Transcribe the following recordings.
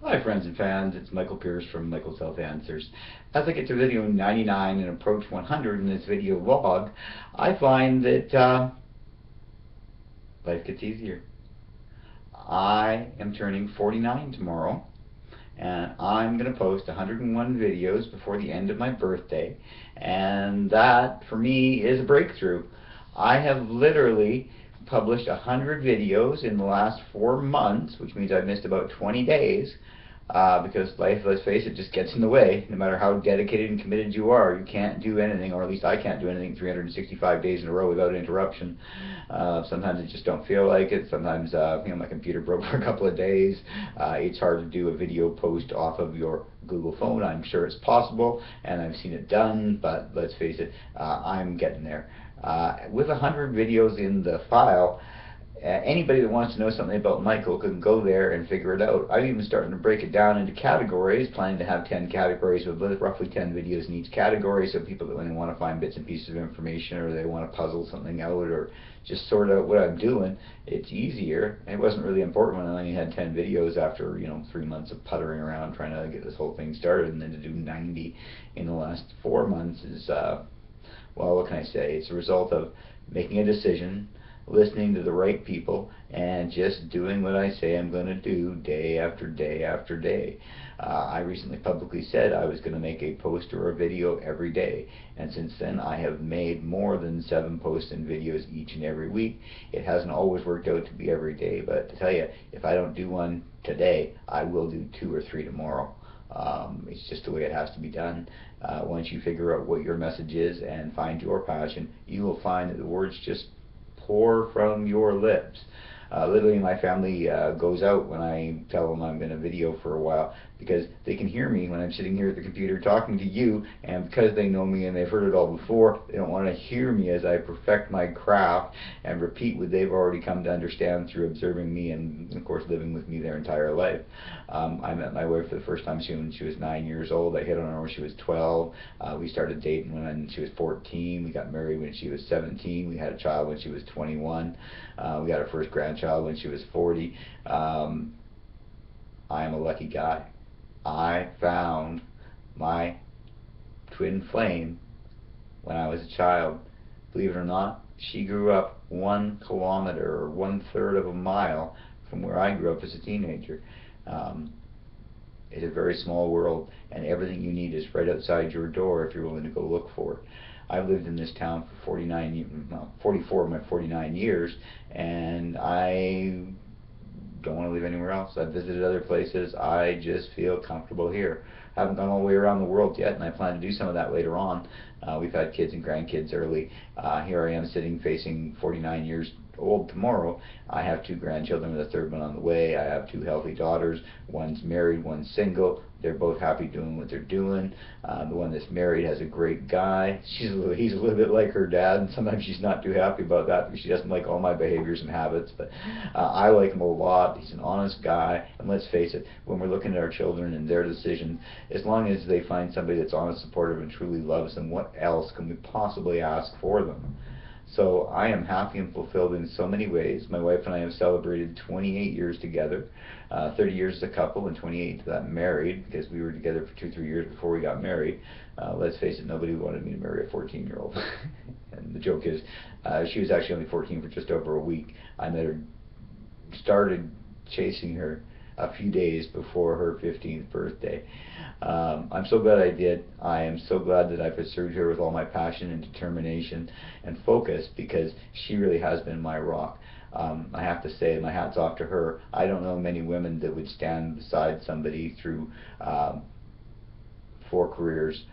Hi friends and fans, it's Michael Pierce from Michael's Health Answers. As I get to video 99 and approach 100 in this video log, I find that life gets easier. I am turning 49 tomorrow, and I'm going to post 101 videos before the end of my birthday, and that for me is a breakthrough. I have literally published 100 videos in the last 4 months, which means I've missed about 20 days, because life, let's face it, just gets in the way. No matter how dedicated and committed you are, you can't do anything, or at least I can't do anything 365 days in a row without interruption. Sometimes I just don't feel like it. Sometimes my computer broke for a couple of days. It's hard to do a video post off of your Google phone. I'm sure it's possible, and I've seen it done, but let's face it, I'm getting there. With 100 videos in the file, anybody that wants to know something about Michael can go there and figure it out. I'm even starting to break it down into categories, planning to have 10 categories with roughly 10 videos in each category, so people that when they want to find bits and pieces of information, or they want to puzzle something out, or just sort out what I'm doing, it's easier. It wasn't really important when I only had 10 videos after 3 months of puttering around trying to get this whole thing started, and then to do 90 in the last 4 months is, well, what can I say? It's a result of making a decision, listening to the right people, and just doing what I say I'm going to do day after day after day. I recently publicly said I was going to make a post or a video every day, and since then I have made more than 7 posts and videos each and every week. It hasn't always worked out to be every day, but to tell you, if I don't do one today, I will do 2 or 3 tomorrow. It's just the way it has to be done. Once you figure out what your message is and find your passion, you will find that the words just pour from your lips. Literally, my family goes out when I tell them I'm going to video for a while, because they can hear me when I'm sitting here at the computer talking to you, and because they know me and they've heard it all before, they don't want to hear me as I perfect my craft and repeat what they've already come to understand through observing me and, of course, living with me their entire life. I met my wife for the first time when she was 9 years old. I hit on her when she was 12. We started dating when she was 14. We got married when she was 17. We had a child when she was 21. We got our first grandchild when she was 40. I am a lucky guy. I found my twin flame when I was a child. Believe it or not, she grew up 1 kilometer or 1/3 of a mile from where I grew up as a teenager. It's a very small world, and everything you need is right outside your door if you're willing to go look for it. I've lived in this town for 44 of my 49 years, and I don't want to live anywhere else. I've visited other places. I just feel comfortable here. I haven't gone all the way around the world yet, and I plan to do some of that later on. We've had kids and grandkids early. Here I am sitting facing 49 years old tomorrow. I have 2 grandchildren with a 3rd one on the way. I have 2 healthy daughters. One's married, one's single. They're both happy doing what they're doing. The one that's married has a great guy. He's a little bit like her dad, and sometimes she's not too happy about that because she doesn't like all my behaviors and habits, but I like him a lot. He's an honest guy, and let's face it, when we're looking at our children and their decisions, as long as they find somebody that's honest, supportive, and truly loves them, what else can we possibly ask for them? So I am happy and fulfilled in so many ways. My wife and I have celebrated 28 years together, 30 years as a couple and 28 to that married, because we were together for 2-3 years before we got married. Let's face it, nobody wanted me to marry a 14-year-old. And the joke is, she was actually only 14 for just over a week. I met her, started chasing her a few days before her 15th birthday. I'm so glad I did. I am so glad that I pursued her with all my passion and determination and focus, because she really has been my rock. I have to say, my hat's off to her. I don't know many women that would stand beside somebody through 4 careers,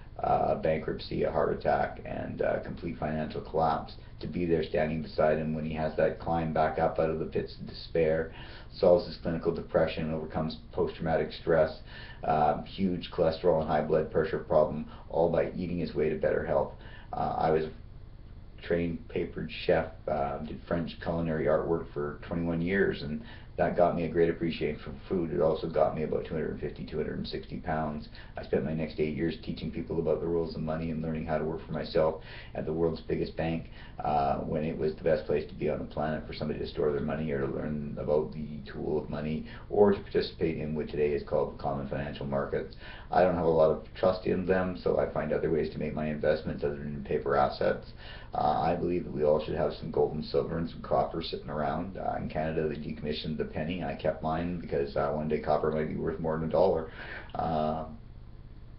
bankruptcy, a heart attack, and complete financial collapse, to be there standing beside him when he has that climb back up out of the pits of despair, solves his clinical depression, overcomes post-traumatic stress, huge cholesterol and high blood pressure problem, all by eating his way to better health. I was trained papered chef, did French culinary artwork for 21 years, and That got me a great appreciation for food. It also got me about 250, 260 pounds. I spent my next 8 years teaching people about the rules of money and learning how to work for myself at the world's biggest bank, when it was the best place to be on the planet for somebody to store their money or to learn about the tool of money or to participate in what today is called the common financial markets. I don't have a lot of trust in them, so I find other ways to make my investments other than in paper assets. I believe that we all should have some gold and silver and some copper sitting around. In Canada, they decommissioned the penny. I kept mine because one day copper might be worth more than $1.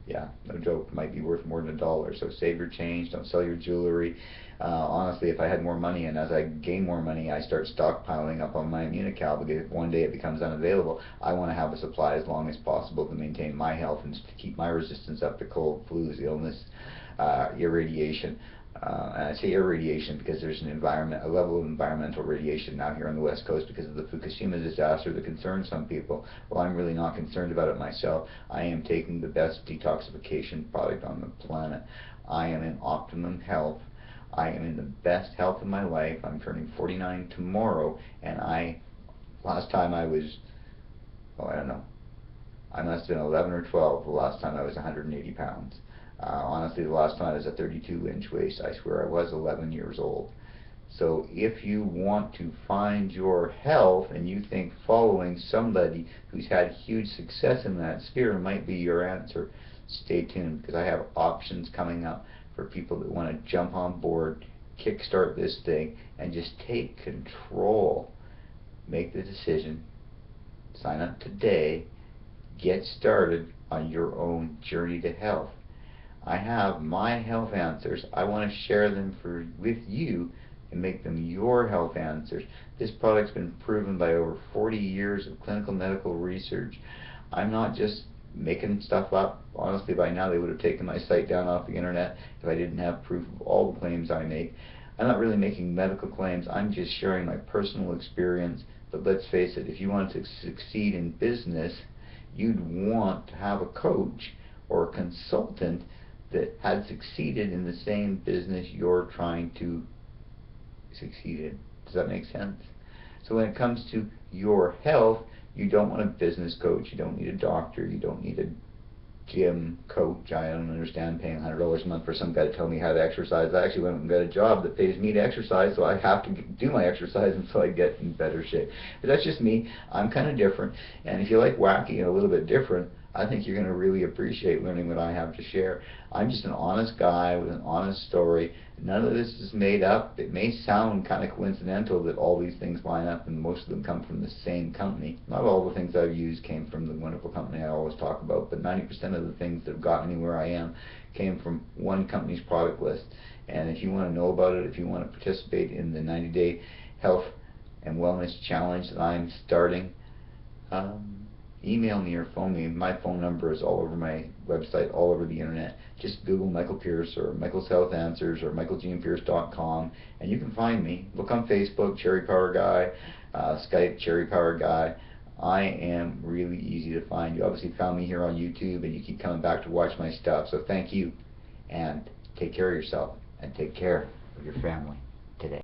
Yeah, no joke, might be worth more than $1. So save your change, don't sell your jewelry. Honestly, if I had more money, and as I gain more money, I start stockpiling up on my Immunical, because if one day it becomes unavailable, I want to have a supply as long as possible to maintain my health and to keep my resistance up to cold, flus, illness, irradiation. And I say irradiation because there's a level of environmental radiation now here on the West Coast because of the Fukushima disaster that concerns some people. Well, I'm really not concerned about it myself. I am taking the best detoxification product on the planet. I am in optimum health. I am in the best health of my life. I'm turning 49 tomorrow, and last time I was, oh, I don't know, I must have been 11 or 12 the last time I was 180 pounds. Honestly, the last time I was a 32-inch waist, I swear I was 11 years old. So if you want to find your health and you think following somebody who's had huge success in that sphere might be your answer, stay tuned, because I have options coming up for people that want to jump on board, kickstart this thing, and just take control. Make the decision. Sign up today. Get started on your own journey to health. I have my health answers. I want to share them with you and make them your health answers. This product's been proven by over 40 years of clinical medical research. I'm not just making stuff up. Honestly, by now they would have taken my site down off the internet if I didn't have proof of all the claims I make. I'm not really making medical claims. I'm just sharing my personal experience. But let's face it, if you want to succeed in business, you'd want to have a coach or a consultant that had succeeded in the same business you're trying to succeed in. Does that make sense? So when it comes to your health, you don't want a business coach, you don't need a doctor, you don't need a gym coach. I don't understand paying $100 a month for some guy to tell me how to exercise. I actually went and got a job that pays me to exercise, so I have to do my exercise until I get in better shape. But that's just me. I'm kind of different, and if you like wacky and a little bit different, I think you're going to really appreciate learning what I have to share. I'm just an honest guy with an honest story. None of this is made up. It may sound kind of coincidental that all these things line up and most of them come from the same company. Not all the things I've used came from the wonderful company I always talk about, but 90% of the things that have gotten me where I am came from one company's product list. And if you want to know about it, if you want to participate in the 90-day health and wellness challenge that I'm starting, email me or phone me. My phone number is all over my website, all over the internet. Just Google Michael Pierce or Michael's Health Answers or michaeljeanpierce.com and you can find me. Look on Facebook, Cherry Power Guy, Skype, Cherry Power Guy. I am really easy to find. You obviously found me here on YouTube and you keep coming back to watch my stuff. So thank you, and take care of yourself and take care of your family.